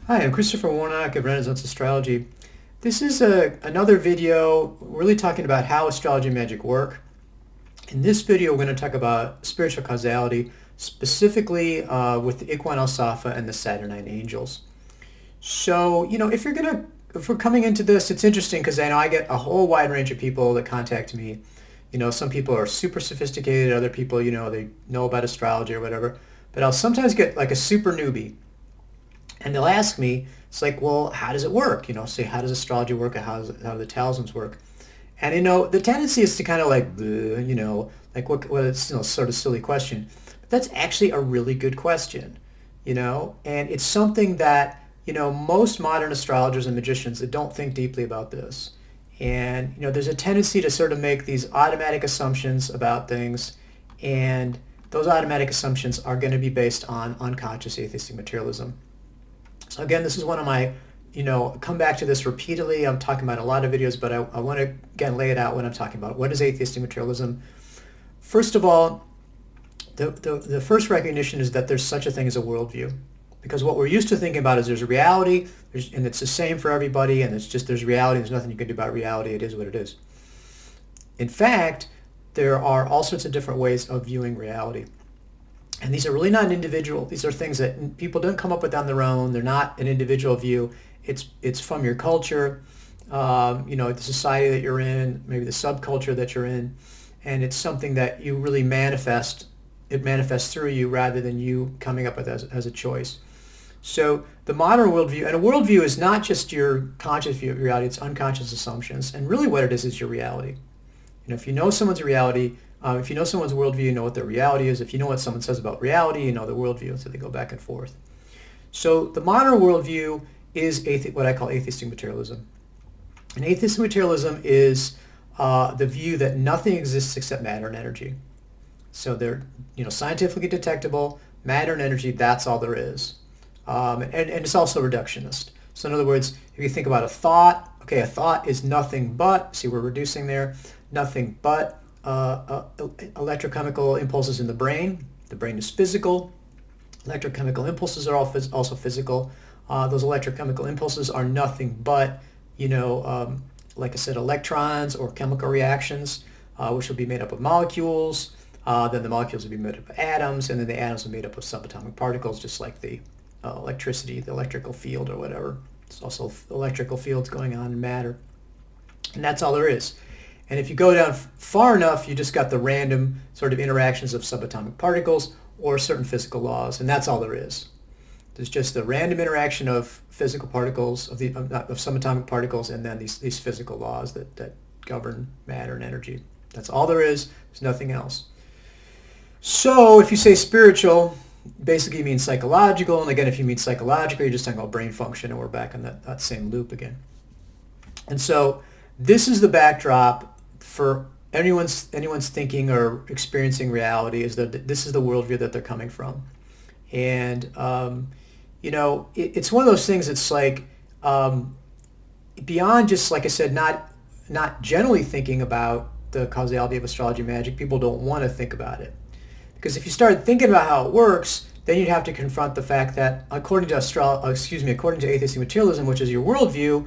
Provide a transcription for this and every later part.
Hi, I'm Christopher Warnock of Renaissance Astrology. This is another video really talking about how astrology and magic work. In this video, we're going to talk about spiritual causality, specifically with the Ikhwan al Safa and the Saturnine angels. So, if we're coming into this, it's interesting because I know I get a whole wide range of people that contact me. Some people are super sophisticated, other people, they know about astrology or whatever. But I'll sometimes get like a super newbie and they'll ask me, it's like, well, how does it work? Say, how does astrology work? How do the talismans work? And, the tendency is to kind of like, "Bleh," like what it's, sort of silly question. But that's actually a really good question, and it's something that, most modern astrologers and magicians that don't think deeply about this. And, there's a tendency to sort of make these automatic assumptions about things, and those automatic assumptions are going to be based on unconscious atheistic materialism. So again, this is one of my, come back to this repeatedly. I'm talking about a lot of videos, but I want to, again, lay it out when I'm talking about what is atheistic materialism. First of all, the first recognition is that there's such a thing as a worldview. Because what we're used to thinking about is there's a reality, and it's the same for everybody, and there's reality, there's nothing you can do about reality, it is what it is. In fact, there are all sorts of different ways of viewing reality. And these are really not individual. These are things that people don't come up with on their own. They're not an individual view. It's from your culture, the society that you're in, maybe the subculture that you're in, and it's something that you really manifest. It manifests through you rather than you coming up with as a choice. So the modern worldview, and a worldview is not just your conscious view of reality, it's unconscious assumptions. And really what it is your reality. If you know someone's reality, if you know someone's worldview, you know what their reality is. If you know what someone says about reality, you know their worldview. So they go back and forth. So the modern worldview is what I call atheistic materialism. And atheistic materialism is the view that nothing exists except matter and energy. So they're scientifically detectable, matter and energy, that's all there is. And it's also reductionist. So in other words, if you think about a thought, okay, a thought is nothing but, see we're reducing there, nothing but electrochemical impulses in the brain. The brain is physical. Electrochemical impulses are also physical. Those electrochemical impulses are nothing but, like I said, electrons or chemical reactions, which will be made up of molecules. Then the molecules will be made up of atoms, and then the atoms are made up of subatomic particles, just like the electricity, the electrical field or whatever. There's also electrical fields going on in matter. And that's all there is. And if you go down far enough, you just got the random sort of interactions of subatomic particles or certain physical laws, and that's all there is. There's just the random interaction of physical particles, of subatomic particles, and then these physical laws that govern matter and energy. That's all there is. There's nothing else. So if you say spiritual, basically you mean psychological, and again, if you mean psychological, you're just talking about brain function, and we're back in that same loop again. And so this is the backdrop for anyone's thinking or experiencing reality, is that this is the worldview that they're coming from. And, it's one of those things that's like beyond just, like I said, not generally thinking about the causality of astrology and magic. People don't want to think about it. Because if you start thinking about how it works, then you'd have to confront the fact that according to atheistic materialism, which is your worldview,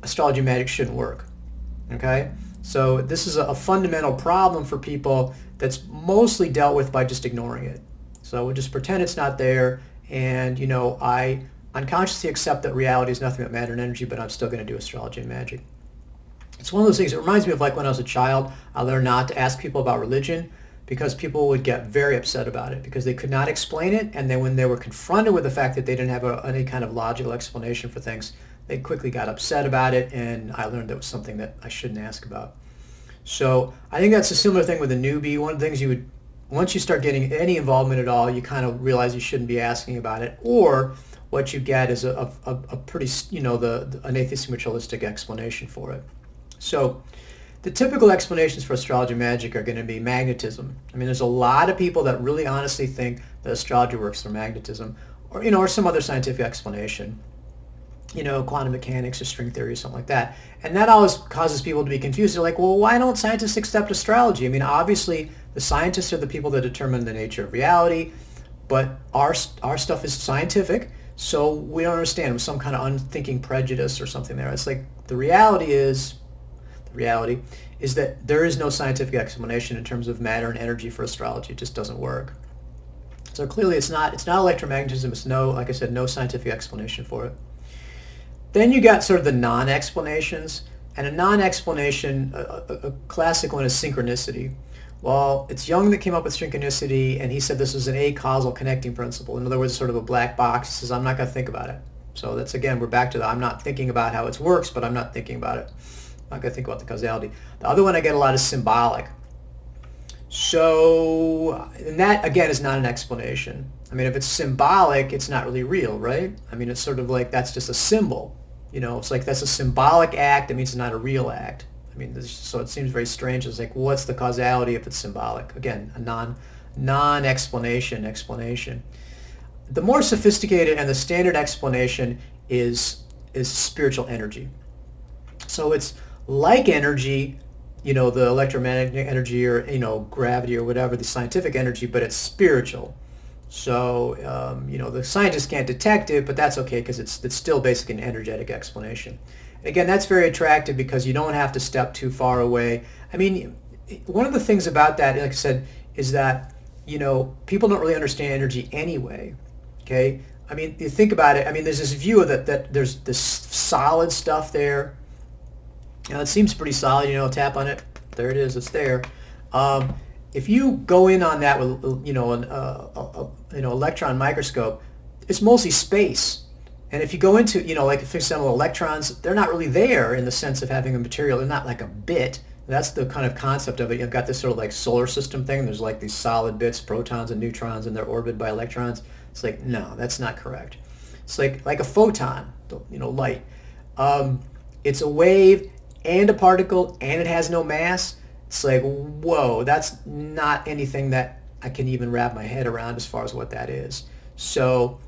astrology and magic shouldn't work. Okay? So this is a fundamental problem for people that's mostly dealt with by just ignoring it. So we'll just pretend it's not there, and I unconsciously accept that reality is nothing but matter and energy, but I'm still going to do astrology and magic. It's one of those things. It reminds me of like when I was a child, I learned not to ask people about religion because people would get very upset about it because they could not explain it, and then when they were confronted with the fact that they didn't have any kind of logical explanation for things, they quickly got upset about it, and I learned that was something that I shouldn't ask about. So I think that's a similar thing with a newbie. One of the things once you start getting any involvement at all, you kind of realize you shouldn't be asking about it, or what you get is a pretty, an atheistic materialistic explanation for it. So the typical explanations for astrology and magic are going to be magnetism. I mean, there's a lot of people that really honestly think that astrology works through magnetism, or some other scientific explanation. Quantum mechanics or string theory or something like that. And that always causes people to be confused. They're like, well, why don't scientists accept astrology? I mean, obviously, the scientists are the people that determine the nature of reality, but our stuff is scientific, So we don't understand. It was some kind of unthinking prejudice or something there. It's like the reality is that there is no scientific explanation in terms of matter and energy for astrology. It just doesn't work. So clearly it's not electromagnetism. It's no, like I said, no scientific explanation for it. Then you got sort of the non-explanations, and a non-explanation, a classic one is synchronicity. Well, it's Jung that came up with synchronicity, and he said this was an acausal connecting principle. In other words, sort of a black box. He says, I'm not going to think about it. So that's, again, we're back to I'm not thinking about how it works, but I'm not thinking about it. I'm not going to think about the causality. The other one I get a lot is symbolic. So, and that, again, is not an explanation. I mean, if it's symbolic, it's not really real, right? I mean, it's sort of like that's just a symbol. It's like that's a symbolic act. It means it's not a real act. I mean, so it seems very strange. It's like, what's the causality if it's symbolic? Again, a non-explanation explanation. The more sophisticated and the standard explanation is spiritual energy. So it's like energy, the electromagnetic energy or, gravity or whatever, the scientific energy, but it's spiritual. So, the scientists can't detect it, but that's okay because it's still basically an energetic explanation. And again, that's very attractive because you don't have to step too far away. I mean, one of the things about that, like I said, is that, people don't really understand energy anyway, okay? I mean, you think about it, I mean, there's this view of that there's this solid stuff there. It seems pretty solid, tap on it. There it is, it's there. If you go in on that with, an electron microscope, it's mostly space. And if you go into, like for example, electrons, they're not really there in the sense of having a material. They're not like a bit. That's the kind of concept of it. You've got this sort of like solar system thing. There's like these solid bits, protons and neutrons, and they're orbited by electrons. It's like, no, that's not correct. It's like a photon, light. It's a wave and a particle, and it has no mass. It's like, whoa, that's not anything that I can even wrap my head around as far as what that is. So,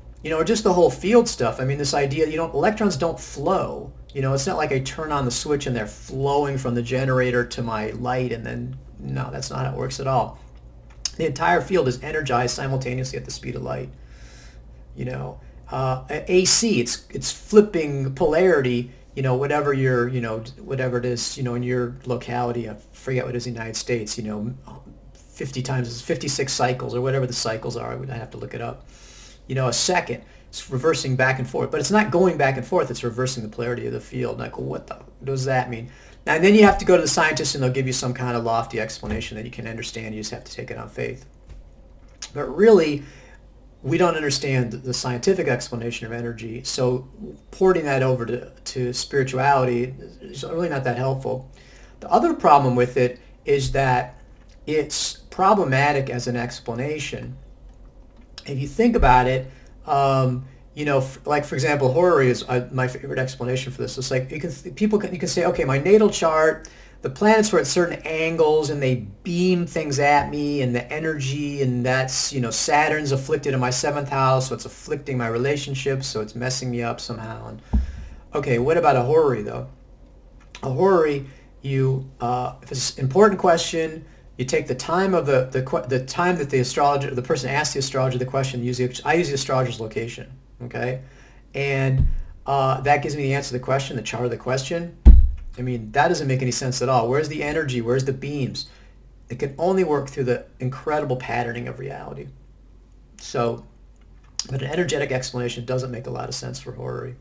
just the whole field stuff. I mean, this idea, electrons don't flow. It's not like I turn on the switch and they're flowing from the generator to my light, and then, no, that's not how it works at all. The entire field is energized simultaneously at the speed of light. AC, it's flipping polarity, whatever whatever it is, in your locality. I forget what it is in the United States, 56 cycles or whatever the cycles are. I have to look it up. A second. It's reversing back and forth, but it's not going back and forth. It's reversing the polarity of the field. Like, what does that mean? Now, and then you have to go to the scientists, and they'll give you some kind of lofty explanation that you can understand. You just have to take it on faith. But really, we don't understand the scientific explanation of energy, so porting that over to spirituality is really not that helpful. The other problem with it is that it's problematic as an explanation. If you think about it, like for example, horary is my favorite explanation for this. It's like you can say, okay, my natal chart, the planets were at certain angles and they beam things at me, and the energy, and that's, Saturn's afflicted in my 7th house, so it's afflicting my relationships, so it's messing me up somehow. And okay, what about a horary though? A horary, if it's an important question, you take the time of the time that the person asked the astrologer the question. I use the astrologer's location, okay, and that gives me the answer to the question, the chart of the question. I mean, that doesn't make any sense at all. Where's the energy? Where's the beams? It can only work through the incredible patterning of reality. So, but an energetic explanation doesn't make a lot of sense for horary.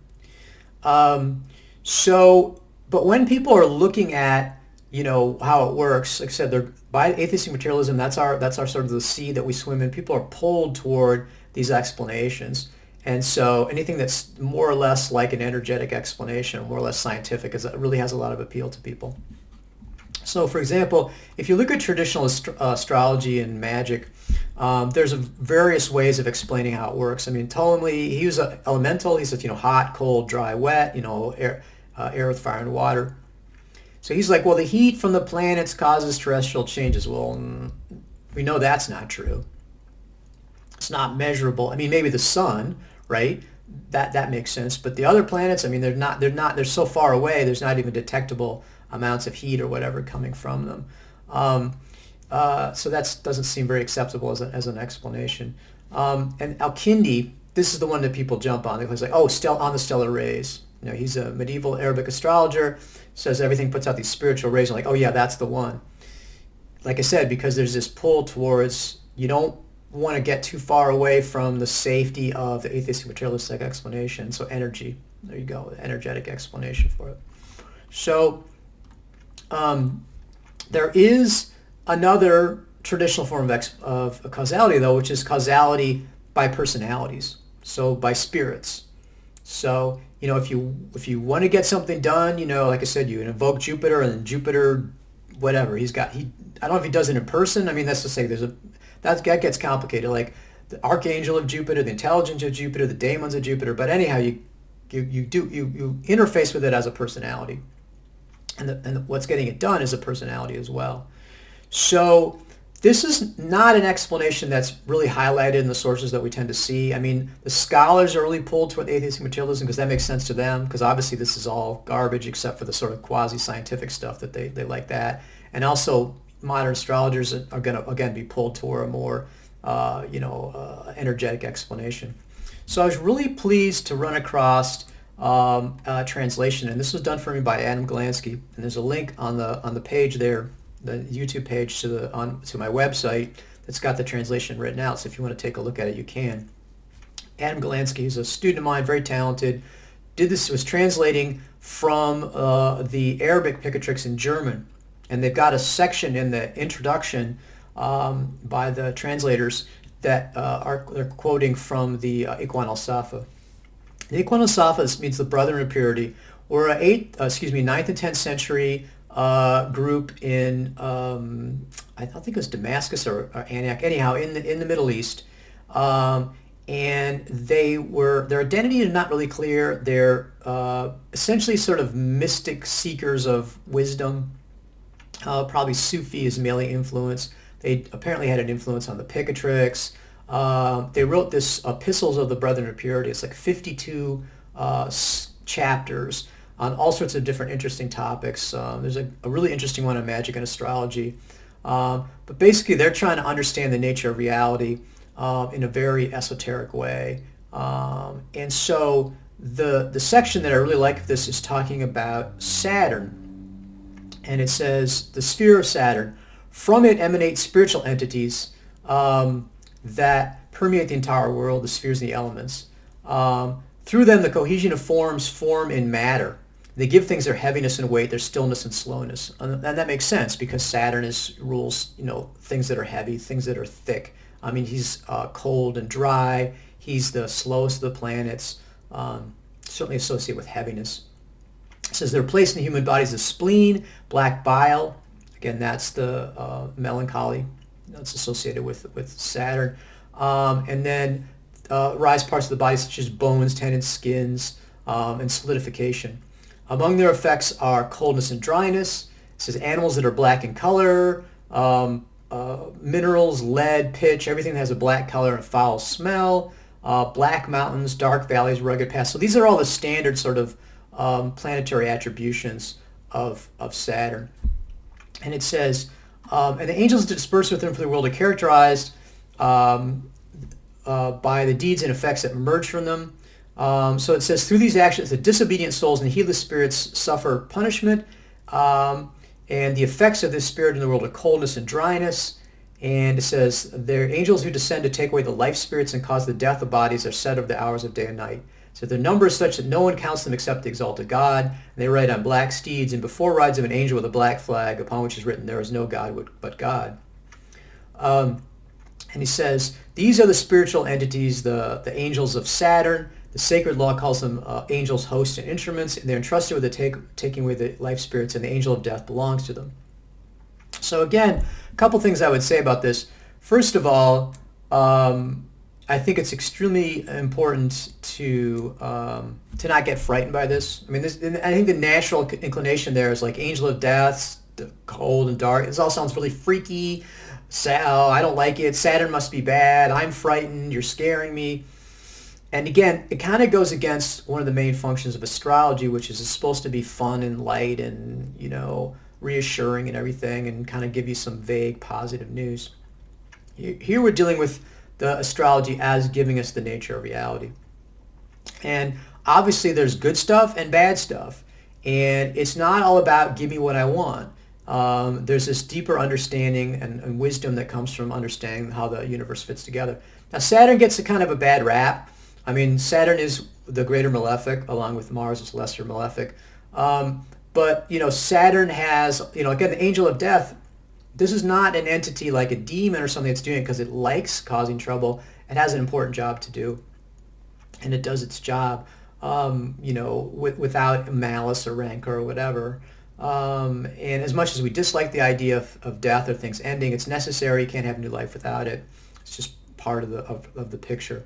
But when people are looking at how it works, like I said, by atheistic materialism, that's our sort of the sea that we swim in. People are pulled toward these explanations. And so anything that's more or less like an energetic explanation, or more or less scientific, really has a lot of appeal to people. So for example, if you look at traditional astrology and magic, there's various ways of explaining how it works. I mean, Ptolemy, he was an elemental. He said, hot, cold, dry, wet, air, earth, fire, and water. So he's like, well, the heat from the planets causes terrestrial changes. Well, we know that's not true. It's not measurable. I mean, maybe the sun, right? That makes sense. But the other planets, I mean, they're so far away. There's not even detectable amounts of heat or whatever coming from them. So that doesn't seem very acceptable as an explanation. And Al-Kindi, this is the one that people jump on. It's like, oh, on the stellar rays. You know, he's a medieval Arabic astrologer, says everything puts out these spiritual rays. I'm like, oh yeah, that's the one. Like I said, because there's this pull towards, you don't want to get too far away from the safety of the atheistic materialistic explanation. So energy, there you go, the energetic explanation for it. So there is another traditional form of causality, though, which is causality by personalities, so by spirits. So, you know, if you want to get something done, you know, like I said, you invoke Jupiter, and then Jupiter, whatever, I don't know if he does it in person. I mean, that's to say that gets complicated, like the archangel of Jupiter, the intelligence of Jupiter, the daemons of Jupiter. But anyhow, you interface with it as a personality, and what's getting it done is a personality as well. So this is not an explanation that's really highlighted in the sources that we tend to see. I mean, the scholars are really pulled toward atheistic materialism because that makes sense to them, because obviously this is all garbage except for the sort of quasi-scientific stuff that they like that. And also modern astrologers are going to, again, be pulled toward a more, energetic explanation. So I was really pleased to run across a translation, and this was done for me by Adam Galansky, and there's a link on the page there, the YouTube page to my website that's got the translation written out. So if you want to take a look at it, you can. Adam Galansky is a student of mine, very talented. Was translating from the Arabic Picatrix in German, and they've got a section in the introduction by the translators that they're quoting from the Ikhwan al Safa. The Ikhwan al Safa means the Brethren of Purity, or a 9th and 10th century group in I don't think it was Damascus or Antioch, anyhow, in the Middle East, and their identity is not really clear. They're essentially sort of mystic seekers of wisdom. Probably Sufi is mainly influence. They apparently had an influence on the Picatrix. They wrote this Epistles of the Brethren of Purity. It's like 52 chapters on all sorts of different interesting topics. There's a really interesting one on magic and astrology. But basically, they're trying to understand the nature of reality in a very esoteric way. And so the section that I really like of this is talking about Saturn. And it says, the sphere of Saturn, from it emanate spiritual entities that permeate the entire world, the spheres and the elements. Through them, the cohesion of forms form in matter. They give things their heaviness and weight, their stillness and slowness. And that makes sense because Saturn rules, things that are heavy, things that are thick. I mean, he's cold and dry. He's the slowest of the planets, certainly associated with heaviness. It says they're placed in the human bodies as spleen, black bile. Again, that's the melancholy that's associated with Saturn. And then rise parts of the body such as bones, tendons, skins, and solidification. Among their effects are coldness and dryness. It says animals that are black in color, minerals, lead, pitch, everything that has a black color and foul smell, black mountains, dark valleys, rugged paths. So these are all the standard sort of planetary attributions of Saturn. And it says, and the angels that disperse within for the world are characterized by the deeds and effects that emerge from them. So it says, through these actions, the disobedient souls and heedless spirits suffer punishment, and the effects of this spirit in the world are coldness and dryness. And it says, they're angels who descend to take away the life spirits and cause the death of bodies are said of the hours of day and night. So their number is such that no one counts them except the exalted God. And they ride on black steeds, and before rides of an angel with a black flag, upon which is written, there is no God but God. And he says, these are the spiritual entities, the angels of Saturn. The sacred law calls them angels, hosts, and instruments, and they're entrusted with the taking away the life spirits, and the angel of death belongs to them. So again, a couple things I would say about this. First of all, I think it's extremely important to not get frightened by this. I mean, I think the natural inclination there is like angel of death, cold and dark. This all sounds really freaky. I don't like it. Saturn must be bad. I'm frightened. You're scaring me. And again, it kind of goes against one of the main functions of astrology, which is it's supposed to be fun and light and, reassuring and everything, and kind of give you some vague positive news. Here we're dealing with the astrology as giving us the nature of reality. And obviously there's good stuff and bad stuff. And it's not all about give me what I want. There's this deeper understanding and wisdom that comes from understanding how the universe fits together. Now Saturn gets a kind of a bad rap. I mean, Saturn is the greater malefic, along with Mars is lesser malefic. But, you know, Saturn has, you know, again, the angel of death. This is not an entity like a demon or something that's doing it because it likes causing trouble. It has an important job to do, and it does its job, you know, without malice or rancor or whatever. And as much as we dislike the idea of death or things ending, it's necessary. You can't have new life without it. It's just part of the picture.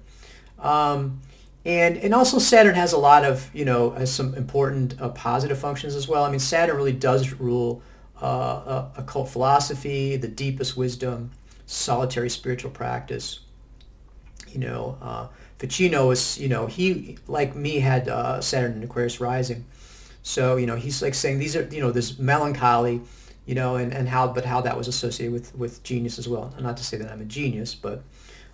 And also Saturn has a lot of, you know, has some important positive functions as well. I mean, Saturn really does rule occult philosophy, the deepest wisdom, solitary spiritual practice. You know, Ficino was, you know, he, like me, had Saturn in Aquarius rising. So, you know, he's like saying these are, you know, this melancholy, you know, and how that was associated with genius as well. Not to say that I'm a genius, but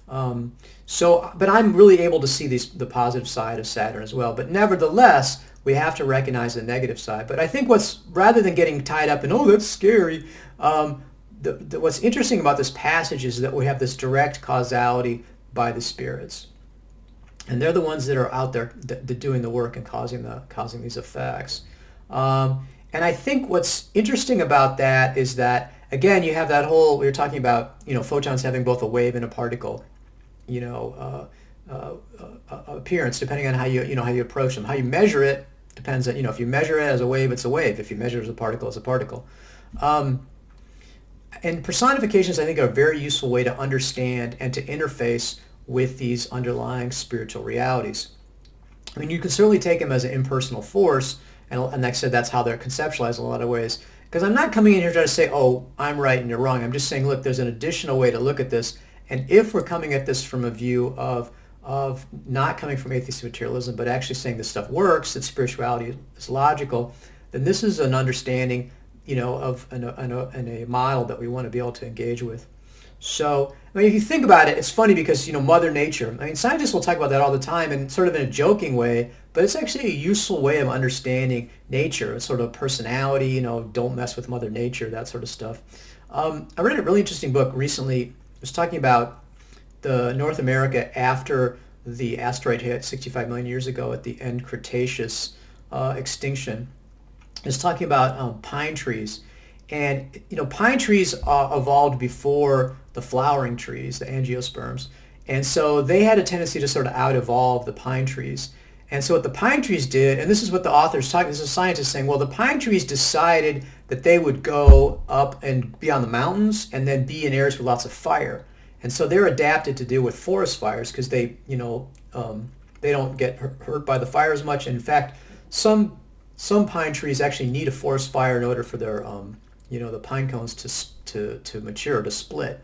but I'm really able to see the positive side of Saturn as well. But nevertheless, we have to recognize the negative side. But I think rather than getting tied up in, oh, that's scary, what's interesting about this passage is that we have this direct causality by the spirits. And they're the ones that are out there doing the work and causing these effects. And I think what's interesting about that is that, again, you have that whole, we were talking about, you know, photons having both a wave and a particle, you know, appearance, depending on how you approach them. How you measure it depends on, you know, if you measure it as a wave, it's a wave. If you measure it as a particle, it's a particle. And personifications, I think, are a very useful way to understand and to interface with these underlying spiritual realities. I mean, you can certainly take them as an impersonal force, and like I said, that's how they're conceptualized in a lot of ways. Because I'm not coming in here trying to say, oh, I'm right and you're wrong. I'm just saying, look, there's an additional way to look at this. And if we're coming at this from a view of not coming from atheistic materialism, but actually saying this stuff works, that spirituality is logical, then this is an understanding, you know, of a model that we want to be able to engage with. So, I mean, if you think about it, it's funny because, you know, Mother Nature, I mean, scientists will talk about that all the time and sort of in a joking way, but it's actually a useful way of understanding nature. It's sort of personality, you know, don't mess with Mother Nature, that sort of stuff. I read a really interesting book recently. It was talking about the North America after the asteroid hit 65 million years ago at the end Cretaceous extinction. It's talking about pine trees. And, you know, pine trees evolved before the flowering trees, the angiosperms. And so they had a tendency to sort of out-evolve the pine trees. And so what the pine trees did, and this is what the author's talking, this is a scientist saying, well, the pine trees decided that they would go up and be on the mountains and then be in areas with lots of fire. And so they're adapted to deal with forest fires because they, you know, they don't get hurt by the fire as much. In fact, some pine trees actually need a forest fire in order for their you know, the pine cones to mature, to split.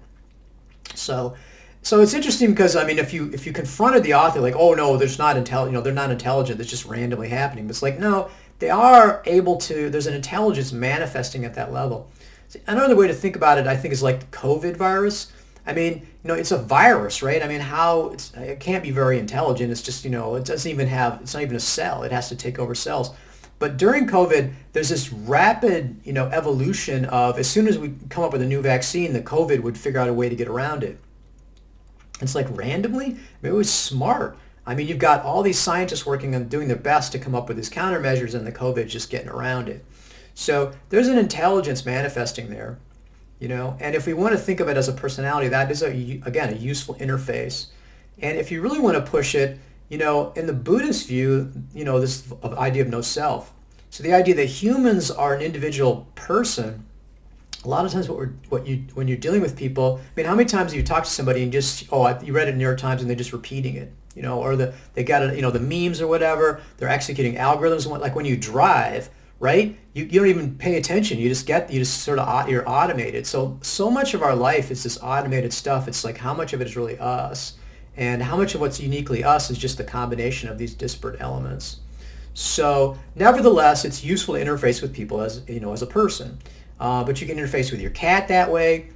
So it's interesting because, I mean, if you confronted the author like, oh no, there's not you know, they're not intelligent, it's just randomly happening. But it's like, no, they are able to. There's an intelligence manifesting at that level. So another way to think about it, I think, is like the COVID virus. I mean, you know, it's a virus, right? I mean, it can't be very intelligent. It's just, you know, it's not even a cell. It has to take over cells. But during COVID, there's this rapid, you know, evolution of, as soon as we come up with a new vaccine, the COVID would figure out a way to get around it. It's like randomly, I mean, it was smart. I mean, you've got all these scientists working on doing their best to come up with these countermeasures, and the COVID just getting around it. So there's an intelligence manifesting there, you know. And if we want to think of it as a personality, that is, again, a useful interface. And if you really want to push it, you know, in the Buddhist view, you know, this idea of no self. So the idea that humans are an individual person. A lot of times, when you're dealing with people, I mean, how many times have you talked to somebody and just, you read it in New York Times and they're just repeating it, you know, or they got it, you know, the memes or whatever. They're executing algorithms. Like when you drive, right? You don't even pay attention. You're automated. So much of our life is this automated stuff. It's like, how much of it is really us? And how much of what's uniquely us is just the combination of these disparate elements. So nevertheless, it's useful to interface with people as, you know, as a person. But you can interface with your cat that way.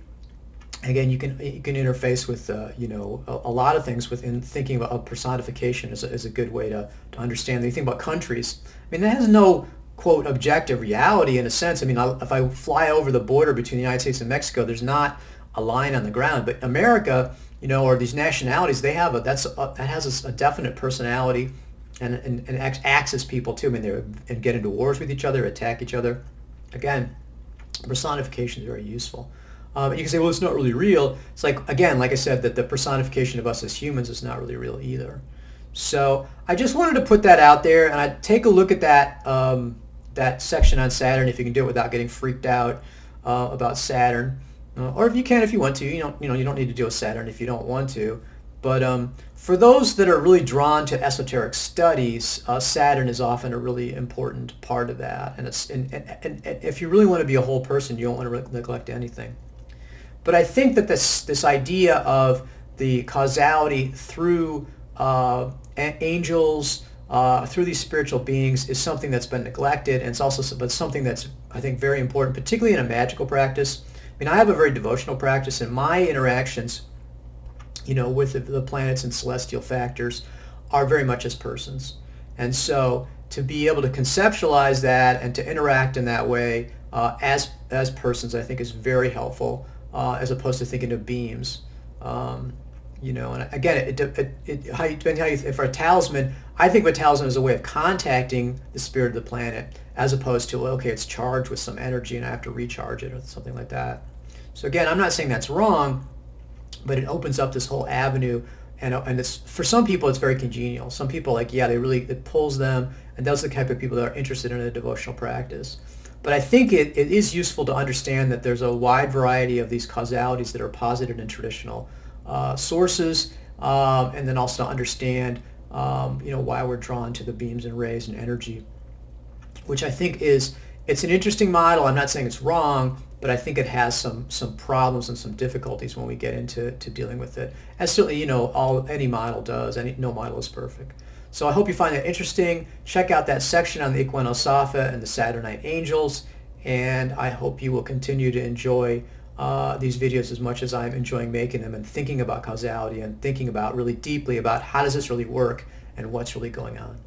Again, you can interface with a lot of things within thinking about personification is a good way to understand. You think about countries. I mean, that has no quote objective reality in a sense. I mean, if I fly over the border between the United States and Mexico, there's not a line on the ground. But America, or these nationalities, they have that has a definite personality, and acts as people too. I mean, and get into wars with each other, attack each other. Again, personification is very useful. You can say, well, it's not really real. It's like, again, like I said, that the personification of us as humans is not really real either. So I just wanted to put that out there, and I'd take a look at that section on Saturn if you can do it without getting freaked out about Saturn, or if you can, if you want to. You don't need to do a Saturn if you don't want to. But for those that are really drawn to esoteric studies, Saturn is often a really important part of that. And if you really want to be a whole person, you don't want to neglect anything. But I think that this idea of the causality through angels, through these spiritual beings, is something that's been neglected, and it's also something that's, I think, very important, particularly in a magical practice. I mean, I have a very devotional practice, and my interactions, with the planets and celestial factors are very much as persons. And so to be able to conceptualize that and to interact in that way as persons, I think is very helpful, as opposed to thinking of beams. And again, if a talisman, I think of a talisman as a way of contacting the spirit of the planet, as opposed to, okay, it's charged with some energy and I have to recharge it or something like that. So again, I'm not saying that's wrong, but it opens up this whole avenue, and it's, for some people it's very congenial. Some people, it pulls them, and those are the type of people that are interested in a devotional practice. But I think it is useful to understand that there's a wide variety of these causalities that are posited in traditional sources, and then also to understand why we're drawn to the beams and rays and energy, which I think it's an interesting model. I'm not saying it's wrong, but I think it has some problems and some difficulties when we get into dealing with it. As certainly, any model does. No model is perfect. So I hope you find that interesting. Check out that section on the Ikhwan al Safa and the Saturnine angels, and I hope you will continue to enjoy these videos as much as I'm enjoying making them and thinking about causality and thinking about really deeply about how does this really work and what's really going on.